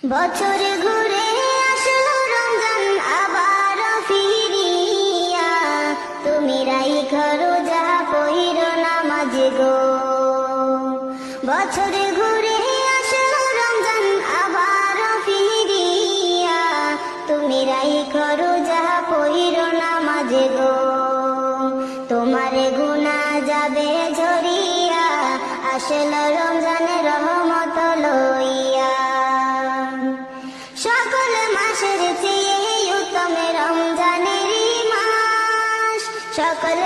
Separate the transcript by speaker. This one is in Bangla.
Speaker 1: বছর ঘুরে আসলো রমজান আবার ফিরিয়া, তুমি রাইখো রোজা পইরো নামাজ গো। বছর ঘুরে আসলো রমজান আবার ফিরিয়া, তুমি রাইখো রোজা পইরো নামাজ গো। তোমার গুনাহ যাবে ঝরিয়া, আসলো রমজানের রহমত লইয়া। সকল মাসের চেয়ে উত্তম রমজানেরই মাস, সকল